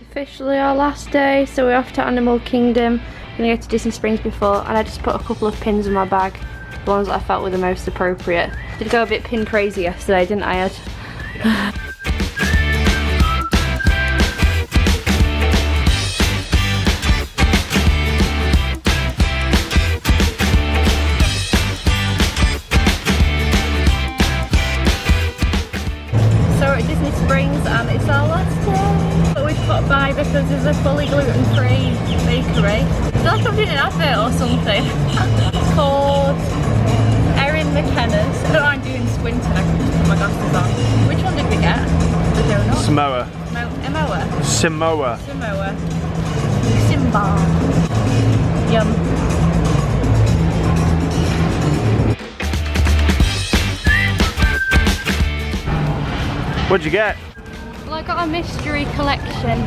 Officially our last day, so we're off to Animal Kingdom. We're gonna go to Disney Springs before, and I just put a couple of pins in my bag, the ones that I felt were the most appropriate. Did go a bit pin crazy yesterday, didn't I, Ed? So we're at Disney Springs and it's our last day. But we've got by because there's a fully gluten-free bakery. I feel like I'm doing an advert or something. It's called Erin McKenna's. I don't know, I'm doing squinting, I can just put my glasses on. Which one did we get? The donut? Samoa. Emoa? Samoa. Samoa. Simba. Yum. What'd you get? Well, I got a mystery collection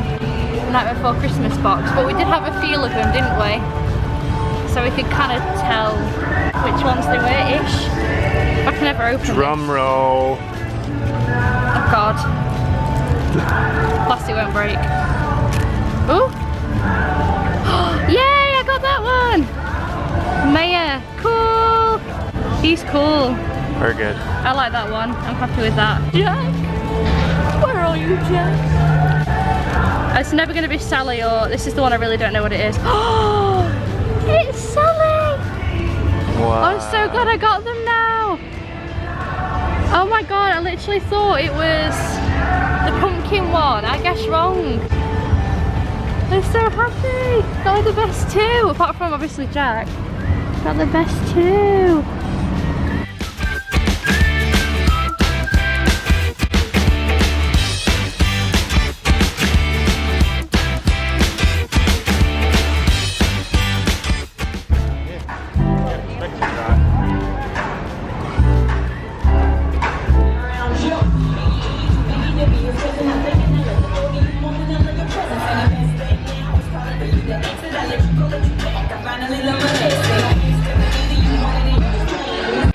Night Before Christmas box, but we did have a feel of them, didn't we? So we could kind of tell which ones they were-ish. I can never open them. Drum roll. Oh god. Plastic won't break. Ooh! Yay! I got that one! Maya, cool! He's cool. Very good. I like that one. I'm happy with that. Jack! Where are you, Jack? It's never going to be Sally, or this is the one I really don't know what it is. Oh! It's Sally! Wow. I'm so glad I got them now! Oh my god, I literally thought it was the pumpkin one. I guessed wrong. I'm so happy! Got the best two, apart from obviously Jack. Got the best two.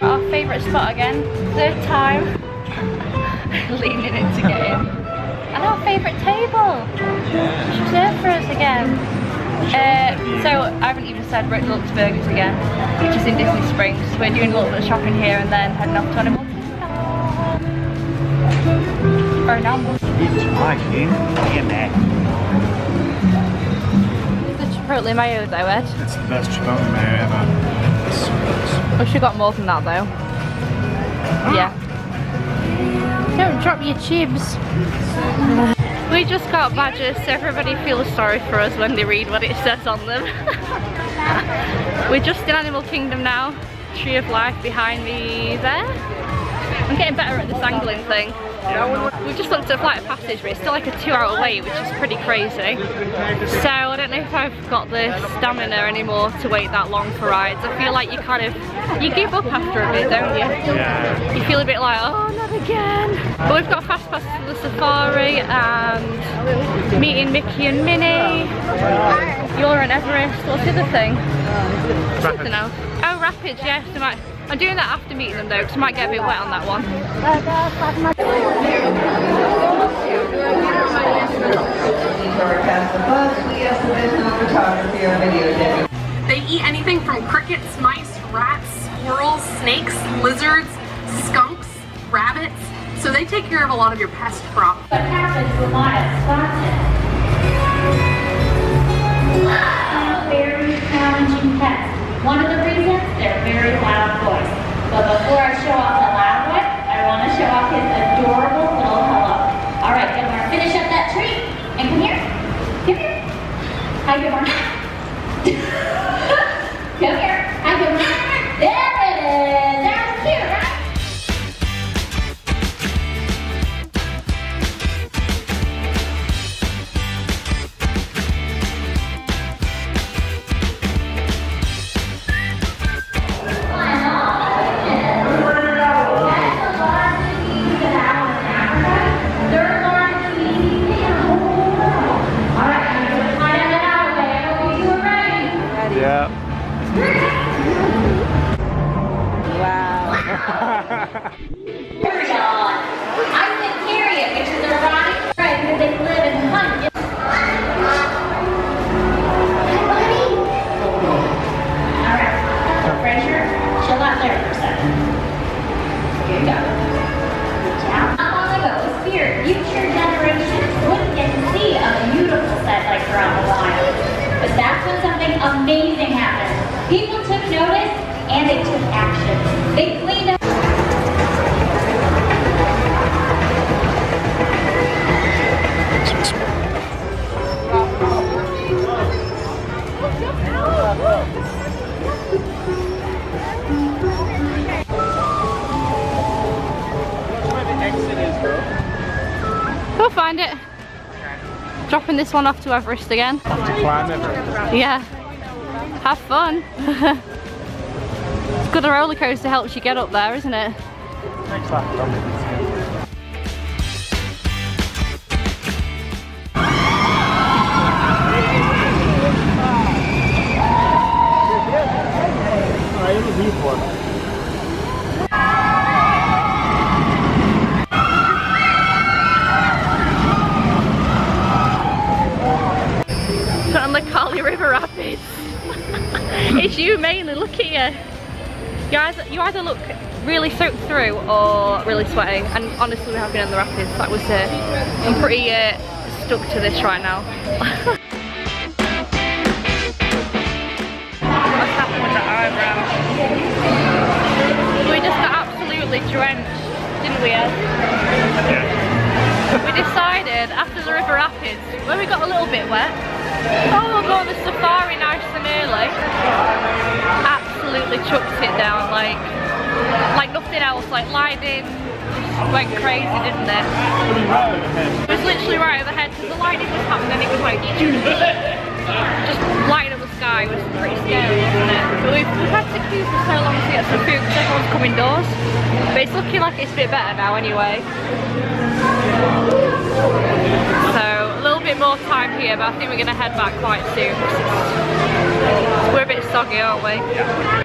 Our favourite spot again, third time. Leaning in to get in. And our favourite table. She's reserved for us again. So I haven't even said we're at Lux Burgers again, which is in Disney Springs. We're doing a little bit of shopping here and then heading off to Animal Kingdom. Very nice. The chipotle mayo though, Ed. It's the best chipotle mayo ever. It's so good. We should have got more than that though. Yeah. Don't drop your chibs. We just got badges so everybody feels sorry for us when they read what it says on them. We're just in Animal Kingdom now. Tree of Life behind me there. I'm getting better at this angling thing. We just looked at Flight of Passage, but it's still like a 2-hour wait, which is pretty crazy. So I don't know if I've got the stamina anymore to wait that long for rides. I feel like you give up after a bit, don't you? Yeah. You feel a bit like, oh, not again. But we've got fast passes for the safari and meeting Mickey and Minnie. You're on Everest. What's the other thing? Something else. Oh, Rapids, yes. I'm doing that after meeting them though, because I might get a bit wet on that one. They eat anything from crickets, mice, rats, squirrels, snakes, lizards, skunks, rabbits. So they take care of a lot of your pest problems. What happens with my spotted? Very challenging test. One of the reasons, they're very loud voice. But before I show off the loud one, I want to show off his adorable little hello. All right, good morning. Finish up that treat. And come here. Come here. Hi, good morning. Come here. Hi, good morning. There it is. That was cute, right? All right, climb that out, okay? find it? Dropping this one off to Everest again. Climb Everest. Yeah. Have fun. It's good, a roller coaster helps you get up there, isn't it? Next lap, On the Kali River Rapids. It's you mainly, look at you. You either look really soaked through or really sweaty, and honestly we have been in the rapids, that was it. I'm pretty stuck to this right now. What's happened with that eyebrow? We just got absolutely drenched, didn't we, Ed? We decided after the river rapids, when we got a little bit wet, oh, we'll go on the safari nice and early. Absolutely chucked it down like nothing else, like lightning just went crazy, didn't it? It was literally right overhead because the lightning was happening, it was like just lighting up the sky. It was pretty scary, wasn't it? But we've had to queue for so long to get some food because everyone's come indoors. But it's looking like it's a bit better now anyway. So a little bit more time here, but I think we're going to head back quite soon. We're a bit soggy, aren't we? Yeah.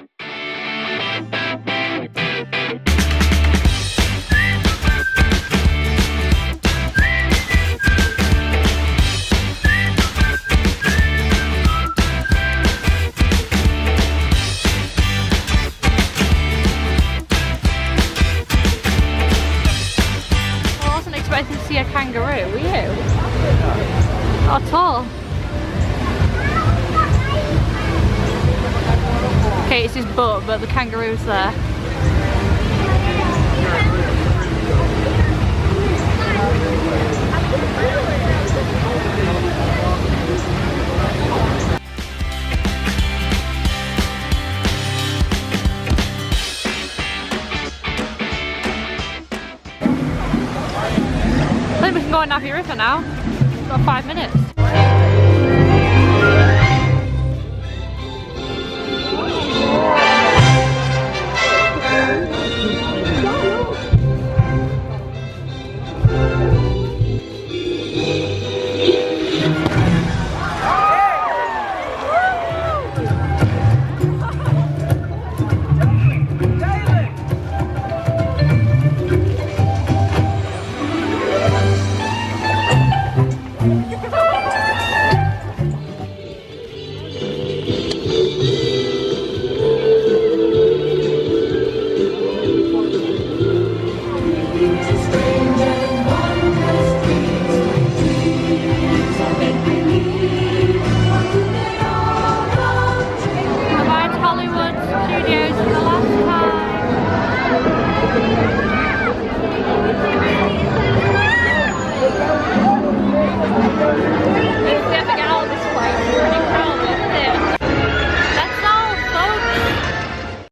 To see a kangaroo, were you? Not at all. Okay, it's his butt, but the kangaroo's there. I think we can go on Navi River now. We've got 5 minutes.